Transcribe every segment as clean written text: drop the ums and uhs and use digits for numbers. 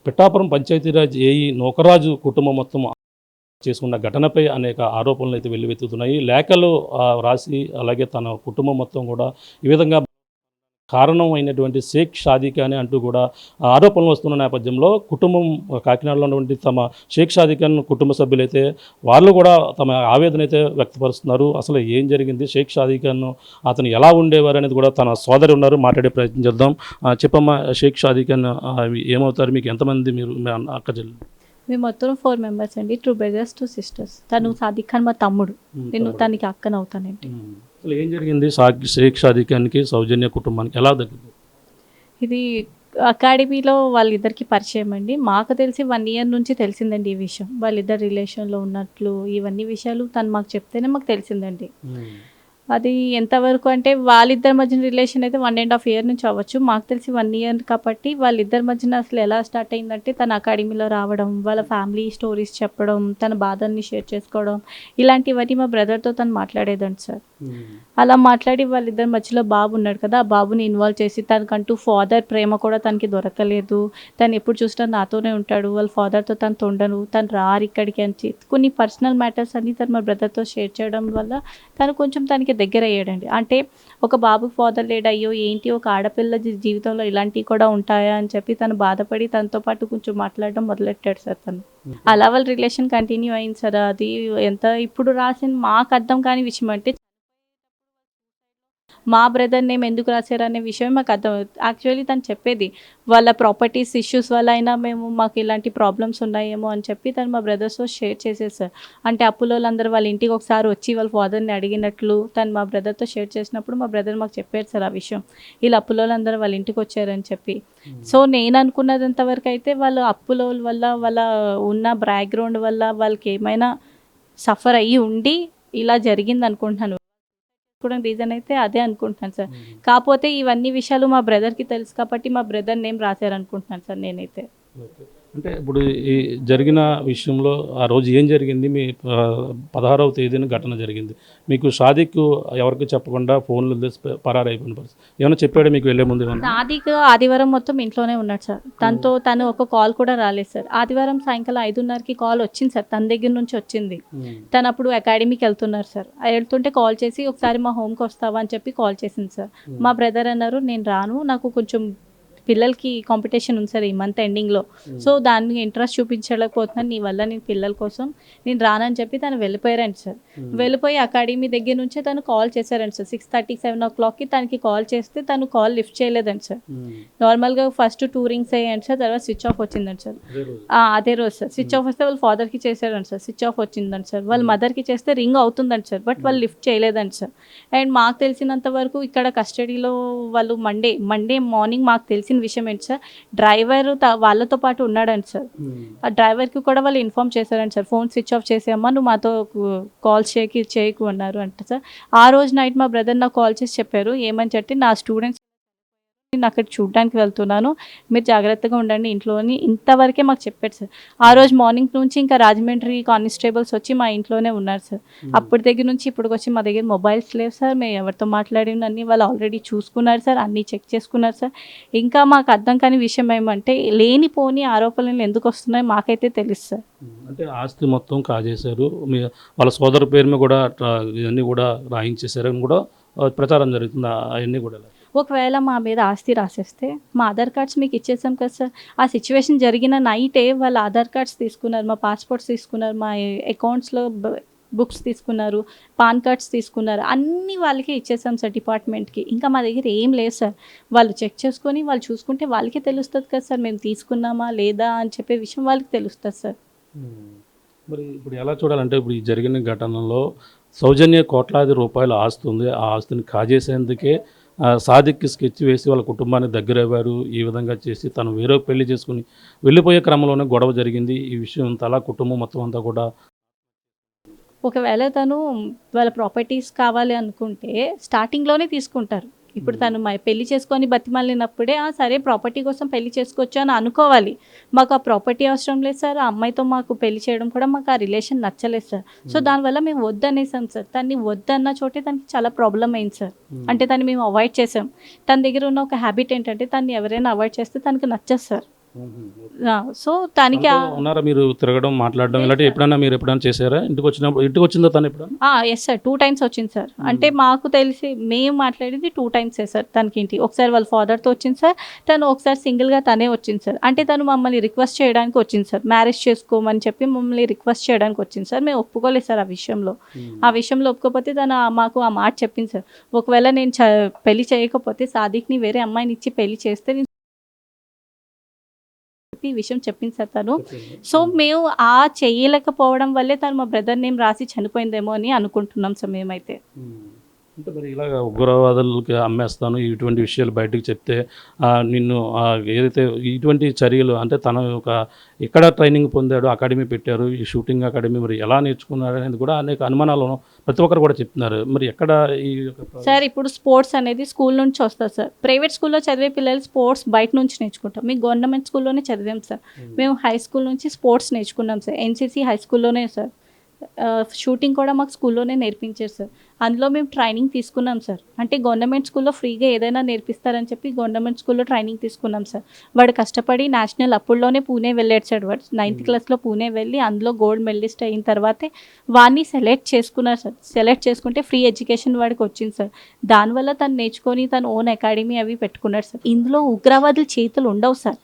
Pithapuram Panchayati Raj AE Nookaraju కుటుంబం మొత్తం చేసుకున్న ఘటనపై అనేక ఆరోపణలు అయితే వెల్లువెత్తుతున్నాయి. లేఖలు రాసి అలాగే తన కుటుంబం మొత్తం కూడా ఈ విధంగా కారణం అయినటువంటి షేక్ షాదీ ఖాన్ అంటూ కూడా ఆరోపణలు వస్తున్న నేపథ్యంలో కుటుంబం కాకినాడలో ఉన్నటువంటి తమ షేక్ షాదీ ఖాన్ కుటుంబ సభ్యులైతే వాళ్ళు కూడా తమ ఆవేదన అయితే వ్యక్తపరుస్తున్నారు. అసలు ఏం జరిగింది, షేక్ షాదీ ఖాన్ అతను ఎలా ఉండేవారు అనేది కూడా తన సోదరి ఉన్నారు, మాట్లాడే ప్రయత్నం చేద్దాం. చెప్పమ్మా, షేక్ షాదీ ఖాన్ ఏమవుతారు, మీకు ఎంతమంది మీరు అక్క చెల్లి? మేము మొత్తం 4 మెంబర్స్ అండి, 2 బ్రదర్స్ 2 సిస్టర్స్. తను సాదిక్ ఖాన్ మా తమ్ముడు, నేను తనకి అక్కనవుతానండి. అసలు ఏం జరిగింది షేక్ షాదీ ఖాన్కి సౌజన్య కుటుంబానికి ఎలా దగ్గర? ఇది అకాడమీలో వాళ్ళిద్దరికి పరిచయం అండి. మాకు తెలిసి 1 ఇయర్ నుంచి తెలిసిందండి ఈ విషయం, వాళ్ళిద్దరు రిలేషన్లో ఉన్నట్లు. ఇవన్నీ విషయాలు తను మాకు చెప్తేనే మాకు తెలిసిందండి. అది ఎంతవరకు అంటే వాళ్ళిద్దరి మధ్యన రిలేషన్ అయితే 1.5 ఇయర్ నుంచి అవ్వచ్చు, మాకు తెలిసి 1 ఇయర్ కాబట్టి. వాళ్ళిద్దరి మధ్యన అసలు ఎలా స్టార్ట్ అయిందంటే తన అకాడమీలో రావడం, వాళ్ళ ఫ్యామిలీ స్టోరీస్ చెప్పడం, తన బాధల్ని షేర్ చేసుకోవడం, ఇలాంటివన్నీ మా బ్రదర్తో తను మాట్లాడేదండి సార్. అలా మాట్లాడి వాళ్ళిద్దరి మధ్యలో బాబు ఉన్నాడు కదా, ఆ బాబుని ఇన్వాల్వ్ చేసి తనకంటూ ఫాదర్ ప్రేమ కూడా తనకి దొరకలేదు, తను ఎప్పుడు చూసినా నాతోనే ఉంటాడు, వాళ్ళ ఫాదర్తో తను తొండను, తను రారు ఇక్కడికి అని కొన్ని పర్సనల్ మ్యాటర్స్ అన్నీ తను మా బ్రదర్తో షేర్ చేయడం వల్ల తను కొంచెం తనకి దగ్గర అయ్యాడండి. అంటే ఒక బాబుకి ఫాదర్ లేడు, అయ్యో ఏంటి ఒక ఆడపిల్ల జీవితంలో ఇలాంటివి కూడా ఉంటాయా అని చెప్పి తను బాధపడి తనతో పాటు కొంచెం మాట్లాడడం మొదలెట్టాడు సార్ తను. అలా వాళ్ళ రిలేషన్ కంటిన్యూ అయింది సార్. అది ఎంత ఇప్పుడు రాసిన మాకు అర్థం కాని విషయం అంటే మా బ్రదర్ నేమ్ ఎందుకు రాశారు అనే విషయం మాకు అర్థం. యాక్చువల్లీ తను చెప్పేది వాళ్ళ ప్రాపర్టీస్ ఇష్యూస్ వల్ల అయినా మాకు ఇలాంటి ప్రాబ్లమ్స్ ఉన్నాయేమో అని చెప్పి తను మా బ్రదర్స్తో షేర్ చేసేసారు. అంటే అప్పులోళ్ళందరూ వాళ్ళ ఇంటికి ఒకసారి వచ్చి వాళ్ళ ఫాదర్ని అడిగినట్లు తను మా బ్రదర్తో షేర్ చేసినప్పుడు మా బ్రదర్ మాకు చెప్పారు సార్ ఆ విషయం, వీళ్ళు అప్పులోళ్ళందరూ వాళ్ళ ఇంటికి వచ్చారని చెప్పి. సో నేను అనుకున్నదంతవరకు అయితే వాళ్ళు అప్పులోళ్ళ వల్ల, వాళ్ళ ఉన్న బ్యాక్గ్రౌండ్ వల్ల వాళ్ళకి ఏమైనా సఫర్ అయ్యి ఉండి ఇలా జరిగింది అనుకుంటున్నాను. కూడా రీజన్ అయితే అదే అనుకుంటున్నాను సార్. కాకపోతే ఇవన్నీ విషయాలు మా బ్రదర్కి తెలుసు కాబట్టి మా బ్రదర్ నేమ్ రాశారు అనుకుంటున్నాను సార్ నేనైతే. అంటే ఇప్పుడు ఈ జరిగిన విషయంలో ఆ రోజు ఏం జరిగింది? మీ 16వ తేదీన ఘటన జరిగింది, మీకు షాదీక్ ఎవరికి చెప్పకుండా ఫోన్లు పరారైపోయిన పరిస్థితి ఏమైనా చెప్పాడు మీకు వెళ్ళే ముందు? షాదీక్ ఆదివారం మొత్తం ఇంట్లోనే ఉన్నాడు సార్. తను ఒక కాల్ కూడా రాలేదు సార్. ఆదివారం సాయంకాలం 5:30కి కాల్ వచ్చింది సార్, తన దగ్గర నుంచి వచ్చింది. తను అప్పుడు అకాడమీకి వెళ్తున్నారు సార్. వెళ్తుంటే కాల్ చేసి ఒకసారి మా హోమ్కి వస్తావా అని చెప్పి కాల్ చేసింది సార్. మా బ్రదర్ అన్నారు నేను రాను, నాకు కొంచెం పిల్లలకి కాంపిటీషన్ ఉంది సార్ ఈ మంత్ ఎండింగ్లో, సో దాన్ని ఇంట్రెస్ట్ చూపించలేకపోతున్నాను, నీ వల్ల నేను పిల్లల కోసం నేను రానని చెప్పి తను వెళ్ళిపోయారండి సార్. వెళ్ళిపోయి అకాడమీ దగ్గర నుంచే తను కాల్ చేశారండి సార్. 6:30, 7 o'clockకి తనకి కాల్ చేస్తే తను కాల్ లిఫ్ట్ చేయలేదండి సార్. నార్మల్గా ఫస్ట్ 2 రింగ్స్ అయ్యాయండి సార్, తర్వాత స్విచ్ ఆఫ్ వచ్చిందండి సార్. అదే రోజు సార్ స్విచ్ ఆఫ్ వస్తే వాళ్ళ ఫాదర్కి చేశారండి సార్, స్విచ్ ఆఫ్ వచ్చిందండి సార్. వాళ్ళ మదర్కి చేస్తే రింగ్ అవుతుందండి సార్, బట్ వాళ్ళు లిఫ్ట్ చేయలేదండి సార్. అండ్ మాకు తెలిసినంత వరకు ఇక్కడ కస్టడీలో వాళ్ళు మండే మార్నింగ్ మాకు తెలిసిన విషయం ఏంటి సార్, డ్రైవర్ వాళ్ళతో పాటు ఉన్నాడండి సార్. ఆ డ్రైవర్కి కూడా వాళ్ళు ఇన్ఫార్మ్ చేశారండి సార్, ఫోన్ స్విచ్ ఆఫ్ చేసామా, నువ్వు మాతో కాల్ చేయకు అన్నారు అంటే సార్. ఆ రోజు నైట్ మా బ్రదర్ నాకు కాల్ చేసి చెప్పారు ఏమని చెప్పి, నా స్టూడెంట్స్ నేను అక్కడ చూడడానికి వెళ్తున్నాను, మీరు జాగ్రత్తగా ఉండండి ఇంట్లోని, ఇంతవరకే మాకు చెప్పారు సార్. ఆ రోజు మార్నింగ్ నుంచి ఇంకా రాజమండ్రి కానిస్టేబుల్స్ వచ్చి మా ఇంట్లోనే ఉన్నారు సార్. అప్పటి దగ్గర నుంచి ఇప్పుడు వచ్చి మా దగ్గర మొబైల్స్ లేవు సార్, మేము ఎవరితో మాట్లాడినన్ని వాళ్ళు ఆల్రెడీ చూసుకున్నారు సార్, అన్నీ చెక్ చేసుకున్నారు సార్. ఇంకా మాకు అర్థం కాని విషయం ఏమంటే లేనిపోని ఆరోపణలు ఎందుకు వస్తున్నాయో మాకైతే తెలుసు సార్. అంటే ఆస్తి మొత్తం కాజేశారు, వాళ్ళ సోదరు పేరు మీద కూడా ఇవన్నీ కూడా రాయించేశారని కూడా ప్రచారం జరుగుతుంది, అవన్నీ కూడా. ఒకవేళ మా మీద ఆస్తి రాసేస్తే మా ఆధార్ కార్డ్స్ మీకు ఇచ్చేసాం కదా సార్. ఆ సిచ్యువేషన్ జరిగిన నైటే వాళ్ళ ఆధార్ కార్డ్స్ తీసుకున్నారు, మా పాస్పోర్ట్స్ తీసుకున్నారు, మా అకౌంట్స్లో బుక్స్ తీసుకున్నారు, పాన్ కార్డ్స్ తీసుకున్నారు, అన్నీ వాళ్ళకే ఇచ్చేసాం సార్ డిపార్ట్మెంట్కి. ఇంకా మా దగ్గర ఏం లేదు సార్. వాళ్ళు చెక్ చేసుకొని వాళ్ళు చూసుకుంటే వాళ్ళకే తెలుస్తుంది కదా సార్ మేము తీసుకున్నామా లేదా అని చెప్పే విషయం వాళ్ళకి తెలుస్తుంది సార్. మరి ఇప్పుడు ఎలా చూడాలంటే ఇప్పుడు ఈ జరిగిన ఘటనలో సౌజన్య కోట్లాది రూపాయల ఆస్తి ఉంది, ఆ ఆస్తిని కాజేసేందుకే సాదిక్కి స్కెచ్ వేసి వాళ్ళ కుటుంబానికి దగ్గరయ్యారు. ఈ విధంగా చేసి తను వేరే పెళ్లి చేసుకుని వెళ్ళిపోయే క్రమంలోనే గొడవ జరిగింది. ఈ విషయం అంతా అలా కుటుంబం మొత్తం అంతా కూడా. ఒకవేళ తను వాళ్ళ ప్రాపర్టీస్ కావాలి అనుకుంటే స్టార్టింగ్లోనే తీసుకుంటారు. ఇప్పుడు తను పెళ్లి చేసుకొని బతిమాలినప్పుడే సరే ప్రాపర్టీ కోసం పెళ్లి చేసుకోవచ్చు అని అనుకోవాలి. మాకు ఆ ప్రాపర్టీ అవసరం లేదు సార్, ఆ అమ్మాయితో మాకు పెళ్లి చేయడం కూడా మాకు ఆ రిలేషన్ నచ్చలేదు సార్. సో దానివల్ల మేము వద్దనేసాం సార్. తన్ని వద్దన్న చోటే తనకి చాలా ప్రాబ్లం అయింది సార్. అంటే తను మేము అవాయిడ్ చేసాం. తన దగ్గర ఉన్న ఒక హ్యాబిట్ ఏంటంటే తను ఎవరైనా అవాయిడ్ చేస్తే తనకు నచ్చదు సార్. సో తనకి తనతో ఉన్నారా మీరు తిరగడం మాట్లాడడం ఇలాంటివి ఎప్పుడైనా చేశారా? ఇంటికి వచ్చిందో తను ఎప్పుడైనా? ఎస్ సార్ 2 times వచ్చింది సార్. అంటే మాకు తెలిసి మేము మాట్లాడింది 2 times సార్ తనకి ఇంటికి. ఒకసారి వాళ్ళ ఫాదర్తో వచ్చింది సార్, తను ఒకసారి సింగిల్గా తనే వచ్చింది సార్. అంటే తను మమ్మల్ని రిక్వెస్ట్ చేయడానికి వచ్చింది సార్, మ్యారేజ్ చేసుకోమని చెప్పి మమ్మల్ని రిక్వెస్ట్ చేయడానికి వచ్చింది సార్. మేము ఒప్పుకోలేదు సార్ ఆ విషయంలో. ఆ విషయంలో ఒప్పుకోకపోతే తను మాకు ఆ మాట చెప్పింది సార్, ఒకవేళ నేను పెళ్లి చేయకపోతే సాదిక్ని వేరే అమ్మాయిని ఇచ్చి పెళ్లి చేస్తే నేను ఈ విషయం చెప్పింది సార్ తను. సో మేము ఆ చేయలేకపోవడం వల్లే తను మా బ్రదర్ నేమ్ రాసి చనిపోయిందేమో అని అనుకుంటున్నాం సార్ మేమైతే. అంటే మరి ఇలాగ ఉగ్రవాదులకి అమ్మేస్తాను ఇటువంటి విషయాలు బయటకు చెప్తే నిన్ను ఏదైతే ఇటువంటి చర్యలు అంటే తన ఒక ఎక్కడ ట్రైనింగ్ పొందాడు, అకాడమీ పెట్టారు, ఈ షూటింగ్ అకాడమీ మరి ఎలా నేర్చుకున్నాడు అనేది కూడా అనేక అనుమానాలు ప్రతి ఒక్కరు కూడా చెప్తున్నారు. మరి ఎక్కడ ఈ సార్ ఇప్పుడు స్పోర్ట్స్ అనేది స్కూల్ నుంచి వస్తుంది సార్. ప్రైవేట్ స్కూల్లో చదివే పిల్లలు స్పోర్ట్స్ బయట నుంచి నేర్చుకుంటాం. మీకు గవర్నమెంట్ స్కూల్లోనే చదివాం సార్. మేము హై స్కూల్ నుంచి స్పోర్ట్స్ నేర్చుకున్నాం సార్. ఎన్సీసీ హై స్కూల్లోనే సార్. షూటింగ్ కూడా మాకు స్కూల్లోనే నేర్పించారు సార్. అందులో మేము ట్రైనింగ్ తీసుకున్నాం సార్. అంటే గవర్నమెంట్ స్కూల్లో ఫ్రీగా ఏదైనా నేర్పిస్తారని చెప్పి గవర్నమెంట్ స్కూల్లో ట్రైనింగ్ తీసుకున్నాం సార్. వాడు కష్టపడి నేషనల్ అప్పుడులోనే పూణే వెళ్ళాడు సార్. వాడు 9th క్లాస్లో పూణే వెళ్ళి అందులో గోల్డ్ మెడలిస్ట్ అయిన తర్వాతే వాడిని సెలెక్ట్ చేసుకున్నారు సార్. సెలెక్ట్ చేసుకుంటే ఫ్రీ ఎడ్యుకేషన్ వాడికి వచ్చింది సార్. దానివల్ల తను నేర్చుకొని తను ఓన్ అకాడమీ అవి పెట్టుకున్నాడు సార్. ఇందులో ఉగ్రవాదుల చేతులు ఉండవు సార్.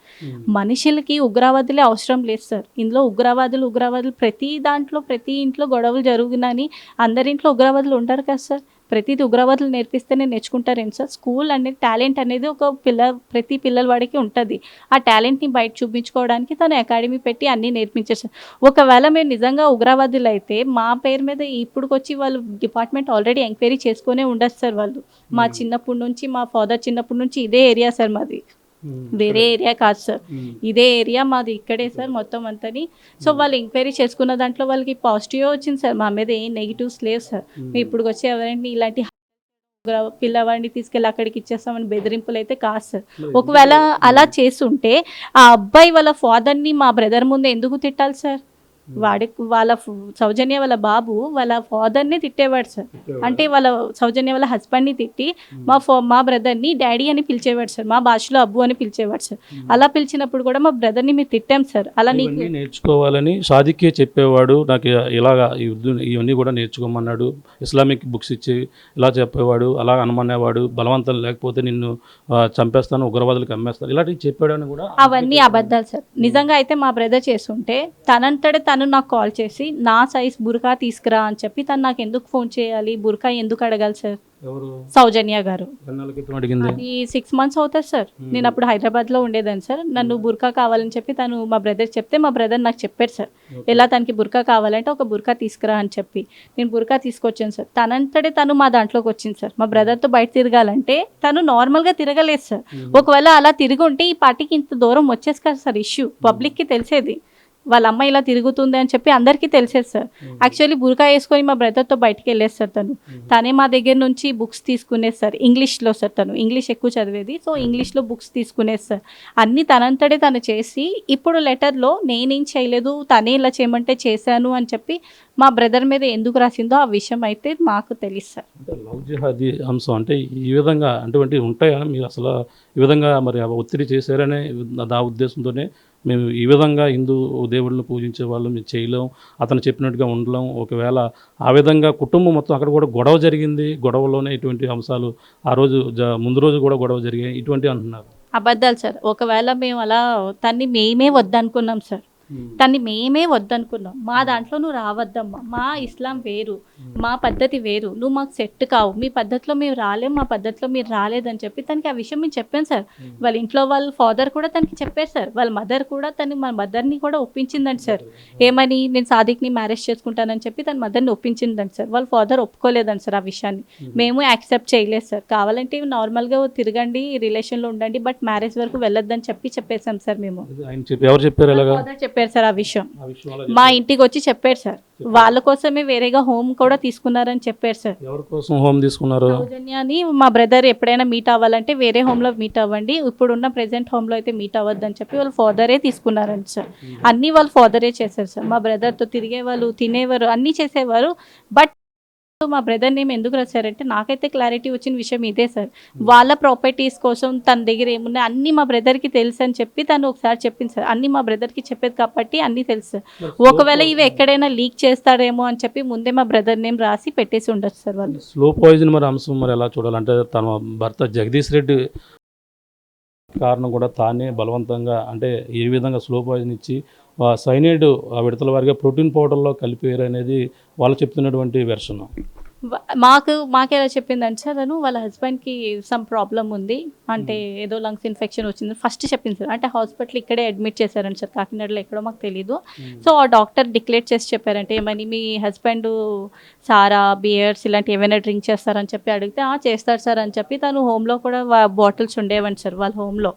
మనుషులకి ఉగ్రవాదులే అవసరం లేదు సార్. ఇందులో ఉగ్రవాదులు ప్రతి దాంట్లో ప్రతి ఇంట్లో గొడవలు జరుగునని అందరింట్లో ఉగ్రవాదులు ఉంటారు కదా సార్. ప్రతిది ఉగ్రవాదులు నేర్పిస్తేనే నేర్చుకుంటారేంటి సార్. స్కూల్ అనేది టాలెంట్ అనేది ఒక ప్రతి పిల్లలవాడికి ఉంటుంది. ఆ టాలెంట్ని బయట చూపించుకోవడానికి తను అకాడమీ పెట్టి అన్నీ నేర్పించారు సార్. ఒకవేళ మేము నిజంగా ఉగ్రవాదులు అయితే మా పేరు మీద ఇప్పుడుకొచ్చి వాళ్ళు డిపార్ట్మెంట్ ఆల్రెడీ ఎంక్వైరీ చేసుకునే ఉండదు సార్. వాళ్ళు మా చిన్నప్పటి నుంచి మా ఫాదర్ చిన్నప్పటి నుంచి ఇదే ఏరియా సార్ మాది, వేరే ఏరియా కాదు సార్. ఇదే ఏరియా మాది, ఇక్కడే సార్ మొత్తం అంతని. సో వాళ్ళు ఎంక్వైరీ చేసుకున్న దాంట్లో వాళ్ళకి పాజిటివ్ వచ్చింది సార్. మా మీద ఏం నెగిటివ్స్ లేవు సార్. ఇప్పుడు వచ్చి ఎవరైనా ఇలాంటి పిల్లవాడిని తీసుకెళ్ళి అక్కడికి ఇచ్చేస్తామని బెదిరింపులు అయితే కాదు సార్. ఒకవేళ అలా చేస్తుంటే ఆ అబ్బాయి వాళ్ళ ఫాదర్ని మా బ్రదర్ ముందు ఎందుకు తిట్టాలి సార్? వాళ్ళ సౌజన్య వాళ్ళ బాబు వాళ్ళ ఫాదర్ని తిట్టేవాడు సార్. అంటే వాళ్ళ సౌజన్య వాళ్ళ హస్బెండ్ని తిట్టి మా బ్రదర్ని డాడీ అని పిలిచేవాడు సార్. మా భాషలో అబ్బు అని పిలిచేవాడు సార్. అలా పిలిచినప్పుడు కూడా మా బ్రదర్ని మీరు తిట్టాం సార్. అలా నీకు నేర్చుకోవాలని సాదిక్కే చెప్పేవాడు. నాకు ఇలాగా ఇవన్నీ కూడా నేర్చుకోమన్నాడు. ఇస్లామిక్ బుక్స్ ఇచ్చి ఇలా చెప్పేవాడు, అలా అనుమనేవాడు. బలవంతం లేకపోతే నిన్ను చంపేస్తాను, ఉగ్రవాదులకు అమ్మేస్తాను, ఇలాంటివి చెప్పాడని కూడా. అవన్నీ అబద్ధాలు సార్. నిజంగా అయితే మా బ్రదర్ చేస్తుంటే తనంతటే తను నాకు కాల్ చేసి నా సైజ్ బుర్కా తీసుకురా అని చెప్పి తను నాకు ఎందుకు ఫోన్ చేయాలి, బుర్కా ఎందుకు అడగాలి సార్? సౌజన్య గారు. అది 6 months అవుతుంది సార్. నేను అప్పుడు హైదరాబాద్లో ఉండేదాన్ని సార్. నన్ను బుర్కా కావాలని చెప్పి తను మా బ్రదర్ చెప్తే మా బ్రదర్ నాకు చెప్పారు సార్, ఎలా తనకి బుర్కా కావాలంటే ఒక బుర్కా తీసుకురా అని చెప్పి నేను బుర్కా తీసుకొచ్చాను సార్. తనంతటే తను మా దాంట్లోకి వచ్చింది సార్. మా బ్రదర్తో బయట తిరగాలంటే తను నార్మల్గా తిరగలేదు సార్. ఒకవేళ అలా తిరిగి ఉంటే ఈ పార్టీకి ఇంత దూరం వచ్చేసి కదా సార్. ఇష్యూ పబ్లిక్కి తెలిసేది, వాళ్ళ అమ్మ ఇలా తిరుగుతుంది అని చెప్పి అందరికీ తెలిసేది సార్. యాక్చువల్లీ బుర్కా వేసుకొని మా బ్రదర్తో బయటకు వెళ్ళేది సార్. తనే మా దగ్గర నుంచి బుక్స్ తీసుకునేది సార్, ఇంగ్లీష్లో సార్. తను ఇంగ్లీష్ ఎక్కువ చదివేది, సో ఇంగ్లీష్లో బుక్స్ తీసుకునేది సార్. అన్నీ తనంతడే తను చేసి ఇప్పుడు లెటర్లో నేనేం చేయలేదు, తనే ఇలా చేయమంటే చేశాను అని చెప్పి మా బ్రదర్ మీద ఎందుకు రాసిందో ఆ విషయం అయితే మాకు తెలుసు సార్. లవ్ జిహాదీ అంశం అంటే ఈ విధంగా అటువంటివి ఉంటాయని మీరు అసలు ఈ విధంగా మరి ఒత్తిడి చేశారనే నా ఉద్దేశంతోనే మేము ఈ విధంగా హిందూ దేవుళ్ళని పూజించే వాళ్ళు మేము చేయలేం, అతను చెప్పినట్టుగా ఉండలేం. ఒకవేళ ఆ విధంగా కుటుంబం మొత్తం అక్కడ కూడా గొడవ జరిగింది, గొడవలోనే ఇటువంటి అంశాలు ఆ రోజు ముందు రోజు కూడా గొడవ జరిగాయి, ఇటువంటి అంటున్నారు. అబద్ధాలు సార్. ఒకవేళ మేము అలా తన్ని మేమే వద్దనుకున్నాం సార్. తన్ని మేమే వద్దనుకున్నాం. మా దాంట్లో నువ్వు రావద్దమ్మా, మా ఇస్లాం వేరు, మా పద్ధతి వేరు, నువ్వు మాకు సెట్ కావు, మీ పద్ధతిలో మేము రాలేం, మా పద్ధతిలో మీరు రాలేదని చెప్పి తనకి ఆ విషయం మేము చెప్పాను సార్. వాళ్ళ ఇంట్లో వాళ్ళ ఫాదర్ కూడా తనకి చెప్పారు సార్. వాళ్ళ మదర్ కూడా మా మదర్ని కూడా ఒప్పించిందండి సార్. ఏమని, నేను సాదిక్ని మ్యారేజ్ చేసుకుంటానని చెప్పి తన మదర్ని ఒప్పించిందండి సార్. వాళ్ళ ఫాదర్ ఒప్పుకోలేదండి సార్ ఆ విషయాన్ని. మేము యాక్సెప్ట్ చేయలేదు సార్. కావాలంటే నార్మల్గా తిరగండి, రిలేషన్లో ఉండండి, బట్ మ్యారేజ్ వరకు వెళ్ళొద్దని చెప్పేసాం సార్. మేము చెప్పారు సార్ ఆ విషయం. మా ఇంటికి వచ్చి చెప్పారు సార్. వాళ్ళ కోసమే వేరేగా హోమ్ కూడా తీసుకున్నారని చెప్పారు సార్. ఎవరి కోసం హోమ్ తీసుకున్నారు? సౌజన్యాని మా బ్రదర్ ఎప్పుడైనా మీట్ అవ్వాలంటే వేరే హోమ్లో మీట్ అవ్వండి, ఇప్పుడున్న ప్రెసెంట్ హోమ్లో అయితే మీట్ అవ్వద్దని చెప్పి వాళ్ళ ఫాదరే తీసుకున్నారండి సార్. అన్నీ వాళ్ళ ఫాదరే చేశారు సార్. మా బ్రదర్తో తిరిగేవాళ్ళు, తినేవారు, అన్నీ చేసేవారు. బట్ మా బ్రదర్ నేమ్ ఎందుకు రాశారంటే నాకైతే క్లారిటీ వచ్చిన విషయం ఇదే సార్. వాళ్ళ ప్రాపర్టీస్ కోసం తన దగ్గర ఏమున్నాయి అన్నీ మా బ్రదర్కి తెలుసు అని చెప్పి తను ఒకసారి చెప్పింది సార్. అన్నీ మా బ్రదర్కి చెప్పేది కాబట్టి అన్నీ తెలుసు సార్. ఒకవేళ ఇవి ఎక్కడైనా లీక్ చేస్తాడేమో అని చెప్పి ముందే మా బ్రదర్ నేమ్ రాసి పెట్టేసి ఉండొచ్చు సార్ వాళ్ళు. స్లో పాయిజన్ మరి అంశం మరి ఎలా చూడాలంటే తన భర్త జగదీష్ రెడ్డి కారణం కూడా తానే బలవంతంగా అంటే ఈ విధంగా స్లో పాయిజన్ ఇచ్చి సైనైడ్ విడతల వారిగా ప్రోటీన్ పౌడర్లో కలిపారు అనేది వాళ్ళు చెప్తున్నటువంటి వెర్షన్. మాకెలా చెప్పిందంటే సార్ తను వాళ్ళ హస్బెండ్కి సమ్ ప్రాబ్లం ఉంది అంటే ఏదో లంగ్స్ ఇన్ఫెక్షన్ వచ్చింది ఫస్ట్ చెప్పింది సార్. అంటే హాస్పిటల్ ఇక్కడే అడ్మిట్ చేశారంట సార్, కాకినాడలో ఎక్కడో మాకు తెలీదు. సో ఆ డాక్టర్ డిక్లేర్ చేసి చెప్పారంటే ఏమని మీ హస్బెండ్ సారా బియర్స్ ఇలాంటి ఏమైనా డ్రింక్ చేస్తారని చెప్పి అడిగితే చేస్తారు సార్ అని చెప్పి తను హోమ్లో కూడా బాటిల్స్ ఉండేవండి సార్ వాళ్ళ హోమ్లో.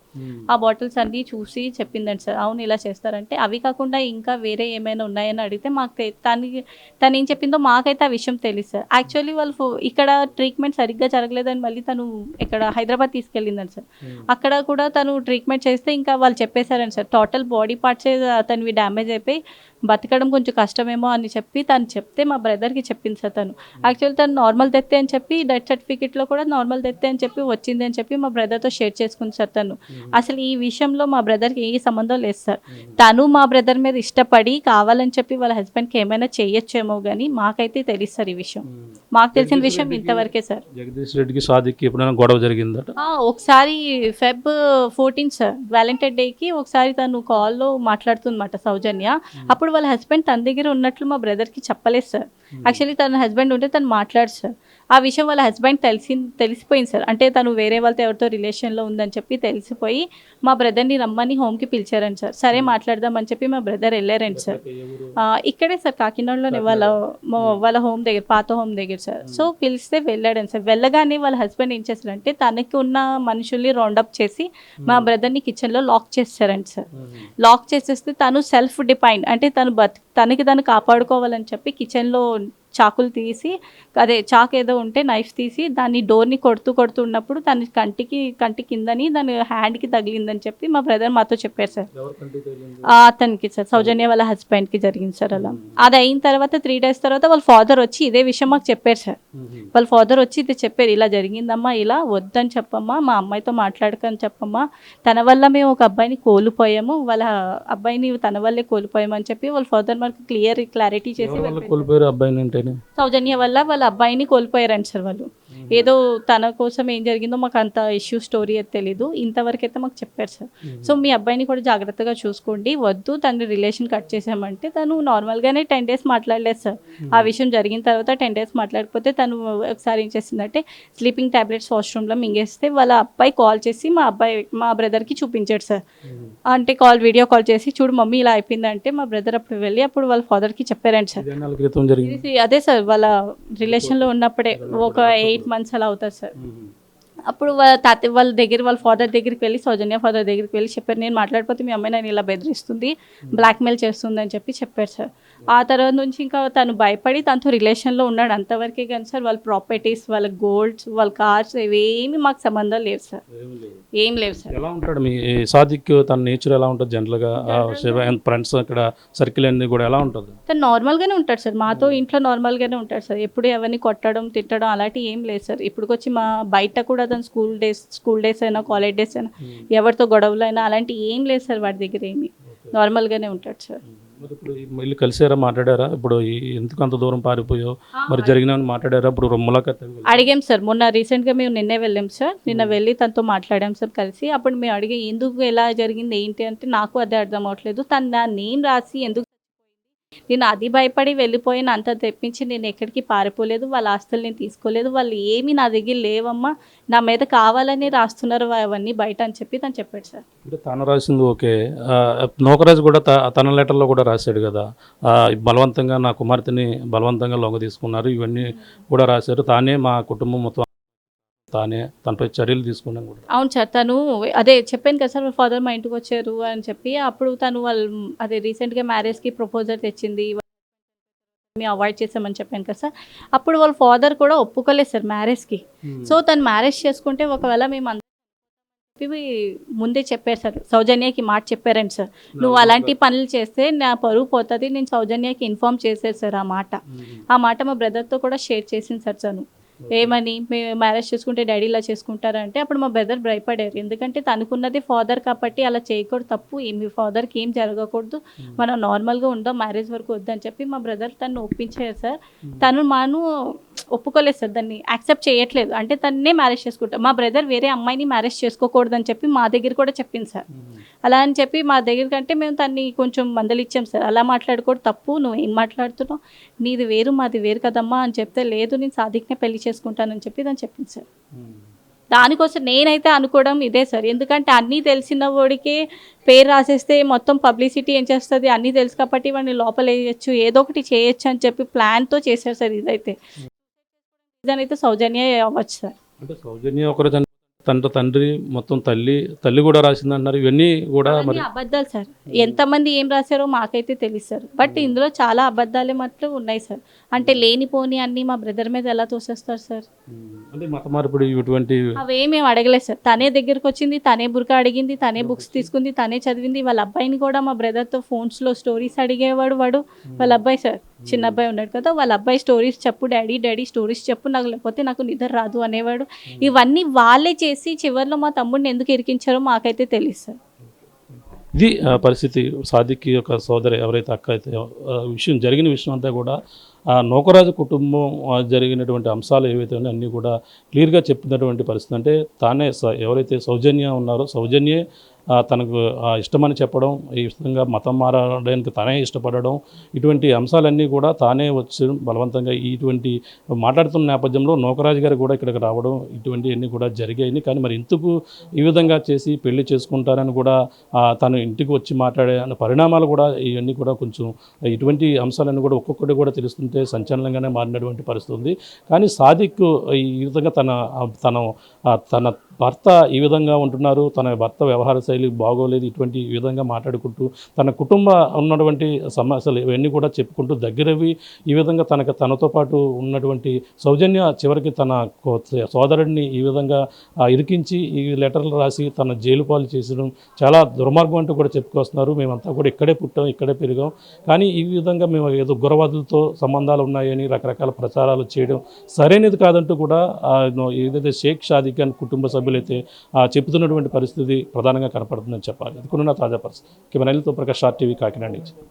ఆ బాటిల్స్ అన్నీ చూసి చెప్పిందండి సార్ అవును ఇలా చేస్తారంటే. అవి కాకుండా ఇంకా వేరే ఏమైనా ఉన్నాయని అడిగితే మాకు తను ఏం చెప్పిందో మాకైతే ఆ విషయం తెలియదు సార్. యాక్చువల్లీ వాళ్ళు ఇక్కడ ట్రీట్మెంట్ సరిగ్గా జరగలేదని మళ్ళీ తను ఇక్కడ హైదరాబాద్ తీసుకెళ్ళిందని సార్. అక్కడ కూడా తను ట్రీట్మెంట్ చేస్తే ఇంకా వాళ్ళు చెప్పేశారని సార్ టోటల్ బాడీ పార్ట్సే తనవి డ్యామేజ్ అయిపోయి బతకడం కొంచెం కష్టమేమో అని చెప్పి తను చెప్తే మా బ్రదర్కి చెప్పింది సార్. తను యాక్చువల్లీ తను నార్మల్ డెత్ అని చెప్పి డెత్ సర్టిఫికేట్లో కూడా నార్మల్ డెత్ అని చెప్పి వచ్చింది అని చెప్పి మా బ్రదర్తో షేర్ చేసుకుంది సార్. తను అసలు ఈ విషయంలో మా బ్రదర్కి ఏ సంబంధం లేదు సార్. తను మా బ్రదర్ మీద ఇష్టపడి కావాలని చెప్పి వాళ్ళ హస్బెండ్కి ఏమైనా చేయొచ్చేమో కానీ మాకైతే తెలుసు సార్ ఈ విషయం. మాకు తెలిసిన విషయం ఇంతవరకే సార్. జగదీష్ రెడ్డికి సాదిక్కి ఎప్పుడైనా గొడవ జరిగిందట? ఒకసారి Feb 14 సార్ వ్యాలంటైన్ డేకి ఒకసారి తను కాల్లో మాట్లాడుతుందన్నమాట సౌజన్య. అప్పుడు వాళ్ళ హస్బెండ్ తన దగ్గర ఉన్నట్లు మా బ్రదర్కి చెప్పలేదు సార్. యాక్చువల్లీ తన హస్బెండ్ ఉంటే తను మాట్లాడు సార్. ఆ విషయం వాళ్ళ హస్బెండ్ తెలిసిపోయింది సార్. అంటే తను వేరే వాళ్ళతో ఎవరితో రిలేషన్లో ఉందని చెప్పి తెలిసిపోయి మా బ్రదర్ని రమ్మని హోమ్కి పిలిచారండి సార్. సరే మాట్లాడదామని చెప్పి మా బ్రదర్ వెళ్ళారండి సార్. ఇక్కడే సార్ కాకినాడలోనే వాళ్ళ హోమ్ దగ్గర పాత హోమ్ దగ్గర సార్. సో పిలిస్తే వెళ్ళాడని సార్. వెళ్ళగానే వాళ్ళ హస్బెండ్ ఏం చేశారంటే తనకి ఉన్న మనుషుల్ని రౌండప్ చేసి మా బ్రదర్ని కిచెన్లో లాక్ చేస్తారండి సార్. లాక్ చేసేస్తే తను సెల్ఫ్ డిపెండ్ అంటే తనకి తను కాపాడుకోవాలని చెప్పి కిచెన్లో చాకులు తీసి చాకు ఏదో ఉంటే నైఫ్ తీసి దాన్ని డోర్ని కొడుతూ ఉన్నప్పుడు తన కంటి కిందని దాని హ్యాండ్కి తగిలిందని చెప్పి మా బ్రదర్ మాతో చెప్పారు సార్. అతనికి సార్ సౌజన్య వాళ్ళ హస్బెండ్కి జరిగింది సార్. అలా అది అయిన తర్వాత 3 days తర్వాత వాళ్ళ ఫాదర్ వచ్చి ఇదే విషయం మాకు చెప్పారు సార్. వాళ్ళ ఫాదర్ వచ్చి ఇది చెప్పారు ఇలా జరిగిందమ్మా ఇలా వద్దని చెప్పమ్మా మా అమ్మాయితో మాట్లాడకని చెప్పమ్మా తన వల్ల మేము ఒక అబ్బాయిని కోల్పోయాము వాళ్ళ అబ్బాయిని తన వల్లే కోల్పోయామని చెప్పి వాళ్ళ ఫాదర్ మనకు క్లారిటీ చేసి సౌజన్య వల్ల వాళ్ళ అబ్బాయిని కోల్పోయారండి సార్. వాళ్ళు ఏదో తన కోసం ఏం జరిగిందో మాకు అంత ఇష్యూ స్టోరీ అయితే తెలీదు, ఇంతవరకు అయితే మాకు చెప్పారు సార్. సో మీ అబ్బాయిని కూడా జాగ్రత్తగా చూసుకోండి వద్దు తన రిలేషన్ కట్ చేసామంటే తను నార్మల్గానే 10 days మాట్లాడలేదు సార్. ఆ విషయం జరిగిన తర్వాత 10 days మాట్లాడకపోతే తను ఒకసారి ఏం చేసిందంటే స్లీపింగ్ టాబ్లెట్స్ వాష్రూమ్లో మింగేస్తే వాళ్ళ అబ్బాయి కాల్ చేసి మా బ్రదర్కి చూపించాడు సార్. అంటే వీడియో కాల్ చేసి చూడు మమ్మీ ఇలా అయిపోయిందంటే మా బ్రదర్ అప్పుడు వెళ్ళి అప్పుడు వాళ్ళ ఫాదర్కి చెప్పారండి సార్. అదే సార్ వాళ్ళ రిలేషన్లో ఉన్నప్పుడే ఒక 8 months అలా అవుతుంది సార్. అప్పుడు వాళ్ళ ఫాదర్ దగ్గరికి వెళ్ళి సౌజన్య ఫాదర్ దగ్గరికి వెళ్ళి చెప్పారు నేను మాట్లాడిపోతే మీ అమ్మాయి నన్ను ఇలా బెదిరిస్తుంది బ్లాక్మెయిల్ చేస్తుంది అని చెప్పి చెప్పారు సార్. ఆ తర్వాత నుంచి ఇంకా తను భయపడి తనతో రిలేషన్లో ఉన్నాడు అంతవరకే కానీ సార్ వాళ్ళ ప్రాపర్టీస్ వాళ్ళ గోల్డ్స్ వాళ్ళ కార్స్ ఇవేమి మాకు సంబంధం లేవు సార్. ఏం లేవు సార్. ఎలా ఉంటాడు మీ సాదిక్ తన నేచర్ ఎలా ఉంటుంది జనరల్గా ఫ్రెండ్స్ అక్కడ సర్కిల్ అనేది కూడా ఎలా ఉంటుంది? తను నార్మల్గానే ఉంటాడు సార్ మాతో ఇంట్లో నార్మల్గానే ఉంటాడు సార్. ఎప్పుడు ఎవరిని కొట్టడం తిట్టడం అలాంటివి ఏం లేదు సార్. ఇప్పుడుకొచ్చి మా బయట కూడా తను స్కూల్ డేస్ అయినా కాలేజ్ డేస్ అయినా ఎవరితో గొడవలు అయినా అలాంటి ఏం లేదు సార్. వాడి దగ్గర ఏమి నార్మల్గానే ఉంటాడు సార్. మరి ఇప్పుడు మళ్ళీ కలిసారా మాట్లాడారా? ఇప్పుడు ఎందుకు అంత దూరం పారిపోయావు మరి జరిగిన మాట్లాడారా? ఇప్పుడు ములాఖాత్ అడిగాం సార్. మొన్న రీసెంట్గా మేము నిన్నే వెళ్ళాం సార్. నిన్న వెళ్ళి తనతో మాట్లాడాం సార్ కలిసి. అప్పుడు మేము అడిగి ఎందుకు ఎలా జరిగింది ఏంటి అంటే నాకు అదే అర్థం అవ్వట్లేదు తను నా నేమ్ రాసి ఎందుకు నేను అది భయపడి వెళ్ళిపోయిన అంత తెప్పించి నేను ఎక్కడికి పారిపోలేదు వాళ్ళ ఆస్తులు నేను తీసుకోలేదు వాళ్ళు ఏమి నా దగ్గర లేవమ్మా నా మీద కావాలని రాస్తున్నారు అవన్నీ బయట అని చెప్పి తను చెప్పాడు సార్. తను రాసింది ఓకే, నోకరాజు కూడా తన లెటర్లో కూడా రాశాడు కదా బలవంతంగా నా కుమార్తెని బలవంతంగా లొంగ తీసుకున్నారు ఇవన్నీ కూడా రాశారు. తానే మా కుటుంబం మొత్తం తానే తనపై చర్యలు తీసుకున్నాం కూడా. అవును సార్. తను అదే చెప్పాను కదా సార్ వాళ్ళ ఫాదర్ మా ఇంటికి వచ్చారు అని చెప్పి అప్పుడు తను అదే రీసెంట్గా మ్యారేజ్కి ప్రపోజల్ తెచ్చింది మేము అవాయిడ్ చేసామని చెప్పాను కదా సార్. అప్పుడు వాళ్ళ ఫాదర్ కూడా ఒప్పుకోలేదు సార్ మ్యారేజ్కి. సో తను మ్యారేజ్ చేసుకుంటే ఒకవేళ మేము ఇవి ముందే చెప్పారు సార్, సౌజన్యకి మాట చెప్పారండి సార్, నువ్వు అలాంటి పనులు చేస్తే నా పరువు పోతుంది, నేను సౌజన్యకి ఇన్ఫామ్ చేశారు సార్. ఆ మాట మా బ్రదర్తో కూడా షేర్ చేసింది సార్ తను. ఏమని, మేము మ్యారేజ్ చేసుకుంటే డాడీ ఇలా చేసుకుంటారంటే అప్పుడు మా బ్రదర్ భయపడారు. ఎందుకంటే తనుకున్నది ఫాదర్ కాబట్టి అలా చేయకూడదు, తప్పు, మీ ఫాదర్కి ఏం జరగకూడదు, మనం నార్మల్గా ఉందాం, మ్యారేజ్ వరకు వద్దని చెప్పి మా బ్రదర్ తను ఒప్పించారు సార్. తను ఒప్పుకోలేదు సార్, దాన్ని యాక్సెప్ట్ చేయట్లేదు. అంటే తన్నే మ్యారేజ్ చేసుకుంటాం, మా బ్రదర్ వేరే అమ్మాయిని మ్యారేజ్ చేసుకోకూడదని చెప్పి మా దగ్గర కూడా చెప్పింది సార్. అలా అని చెప్పి మా దగ్గర కంటే మేము తన్ని కొంచెం మందలిచ్చాం సార్, అలా మాట్లాడకూడదు, తప్పు, నువ్వు ఏం మాట్లాడుతున్నావు, నీది వేరు మాది వేరు కదమ్మా అని చెప్తే, లేదు నేను సాదిక్నే పెళ్లి చేసుకుంటానని చెప్పి దాన్ని చెప్పింది సార్. దానికోసం నేనైతే అనుకోవడం ఇదే సార్, ఎందుకంటే అన్నీ తెలిసిన వాడికే పేరు రాసేస్తే మొత్తం పబ్లిసిటీ ఏం చేస్తుంది, అన్నీ తెలుసు కాబట్టి వాడిని లోపల వేయచ్చు, ఏదో ఒకటి చేయొచ్చు అని చెప్పి ప్లాన్తో చేశారు సార్. ఇదైతే ఇదనైతే సౌజన్య అవ్వచ్చు సార్. అంటే సౌజన్య ఒకరు తండ్రి మొత్తం తల్లి కూడా రాసింది అంటున్నారు, ఇవన్నీ కూడా మరి అబద్ధాలు సార్. ఎంతమంది ఏం రాశారో మాకైతే తెలియదు సార్, బట్ ఇందులో చాలా అబద్ధాలే మాత్రం ఉన్నాయి సార్. అంటే లేనిపోని అన్ని మా బ్రదర్ మీద ఎలా తోసేస్తారు సార్. అంటే మత మార్పిడి ఇటువంటి అవేమేమి అడగలేదు సార్, తనే దగ్గరకు వచ్చింది, తనే బుర్కా అడిగింది, తనే బుక్స్ తీసుకుంది, తనే చదివింది. వాళ్ళ అబ్బాయిని కూడా మా బ్రదర్తో ఫోన్స్లో స్టోరీస్ అడిగేవాడు వాళ్ళ అబ్బాయి సార్, చిన్న అబ్బాయి ఉన్నాడు కదా, వాళ్ళ అబ్బాయి స్టోరీస్ చెప్పు డాడీ స్టోరీస్ చెప్పు నాకు, లేకపోతే నాకు నిద్ర రాదు అనేవాడు. ఇవన్నీ వాళ్ళే చేసి చివరిలో మా తమ్ముడిని ఎందుకు ఇరికించారో మాకైతే తెలియదు సార్. ఇది పరిస్థితి. సాదిక్ యొక్క సోదరి ఎవరైతే అక్క అయితే జరిగిన విషయం అంతా కూడా నూకరాజు కుటుంబం జరిగినటువంటి అంశాలు ఏవైతే ఉన్నాయో అన్నీ కూడా క్లియర్గా చెప్పినటువంటి పరిస్థితి. అంటే తానే ఎవరైతే సౌజన్య ఉన్నారో సౌజన్యే తనకు ఇష్టమని చెప్పడం, ఈ విధంగా మతం మారడానికి తనే ఇష్టపడడం, ఇటువంటి అంశాలన్నీ కూడా తానే వచ్చి బలవంతంగా ఇటువంటి మాట్లాడుతున్న నేపథ్యంలో నూకరాజు గారు కూడా ఇక్కడికి రావడం, ఇటువంటివన్నీ కూడా జరిగాయి. కానీ మరి ఇందుకు ఈ విధంగా చేసి పెళ్లి చేసుకుంటారని కూడా తను ఇంటికి వచ్చి మాట్లాడే పరిణామాలు కూడా ఇవన్నీ కూడా కొంచెం ఇటువంటి అంశాలన్నీ కూడా ఒక్కొక్కటి కూడా తెలుస్తుంటే సంచలనంగానే మారినటువంటి పరిస్థితి ఉంది. కానీ సాదిక్ ఈ విధంగా తన భర్త ఈ విధంగా ఉంటున్నారు, తన భర్త వ్యవహార శైలి బాగోలేదు, ఇటువంటి ఈ విధంగా మాట్లాడుకుంటూ తన కుటుంబ ఉన్నటువంటి సమస్యలు ఇవన్నీ కూడా చెప్పుకుంటూ దగ్గరవి ఈ విధంగా తనతో పాటు ఉన్నటువంటి సౌజన్య చివరికి తన సోదరుడిని ఈ విధంగా ఇరికించి ఈ లెటర్లు రాసి తన జైలు పాలు చేసడం చాలా దుర్మార్గం అంటూ కూడా చెప్పుకొస్తున్నారు. మేమంతా కూడా ఇక్కడే పుట్టాం, ఇక్కడే పెరిగాం, కానీ ఈ విధంగా మేము ఏదో గురవాదులతో సంబంధాలు ఉన్నాయని రకరకాల ప్రచారాలు చేయడం సరైనది కాదంటూ కూడా ఏదైతే షేక్ షాదిక్ ఖాన్ కుటుంబ సభ్యులైతే చెబుతున్నటువంటి పరిస్థితి ప్రధానంగా కనపడుతుందని చెప్పాలి. ఇది కూడా తాజా పరిస్థితి. కెమెరాలతో ప్రకాష్, ఆర్టీవీ, కాకినాడ నుంచి.